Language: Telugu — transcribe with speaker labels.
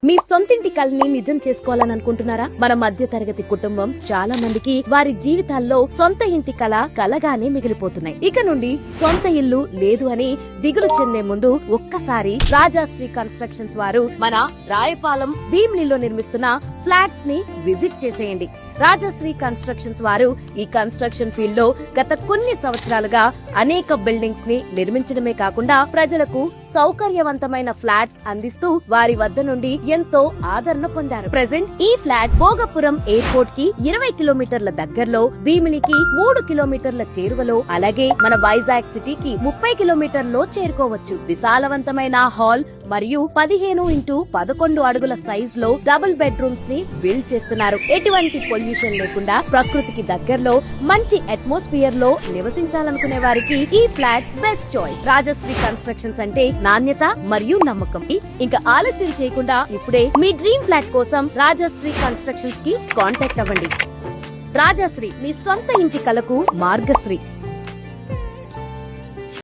Speaker 1: మీ సొంతింటి కలని నిజం చేసుకోవాలని అనుకుంటున్నారా? మన మధ్య తరగతి కుటుంబం చాలా మందికి వారి జీవితాల్లో సొంత ఇంటి కల కలగానే మిగిలిపోతున్నాయి. ఇక నుండి సొంత ఇల్లు లేదు అని దిగులు చెందే ముందు ఒక్కసారి రాజాశ్రీ కన్స్ట్రక్షన్స్ వారు మన రాయపాలెం భీమిలిలో నిర్మిస్తున్న ఫ్లాట్స్ ని విజిట్ చేసేయండి. రాజాశ్రీ కన్స్ట్రక్షన్స్ వారు ఈ కన్స్ట్రక్షన్ ఫీల్డ్ లో గత కొన్ని సంవత్సరాలుగా అనేక బిల్డింగ్స్ ని నిర్మించడమే కాకుండా ప్రజలకు సౌకర్యవంతమైన ఫ్లాట్స్ అందిస్తూ వారి వద్ద నుండి ఎంతో ఆదరణ పొందారు. ప్రెజెంట్ ఈ ఫ్లాట్ భోగపురం ఎయిర్పోర్ట్ కి 20 కిలోమీటర్ల దగ్గరలో, భీమిలికి 3 కిలోమీటర్ల చేరువలో, అలాగే మన వైజాగ్ సిటీకి 30 కిలోమీటర్లో చేరుకోవచ్చు. విశాలవంతమైన హాల్ మరియు 15x11 అడుగుల సైజ్ లో డబుల్ బెడ్రూమ్స్ ని బిల్డ్ చేస్తున్నారు. ఎటువంటి పొల్యూషన్ లేకుండా ప్రకృతికి దగ్గరలో మంచి అట్మాస్ఫియర్ లో నివసించాలనుకునే వారికి ఈ flats best choice. Rajashree constructions అంటే నాణ్యత మరియు నమ్మకం. ఇంకా ఆలస్యం చేయకుండా ఇప్పుడే మీ డ్రీమ్ ఫ్లాట్ కోసం రాజశ్రీ కన్స్ట్రక్షన్స్ కి కాంటాక్ట్ అవ్వండి. రాజశ్రీ, మీ సొంత ఇంటి కలకు మార్గశ్రీ.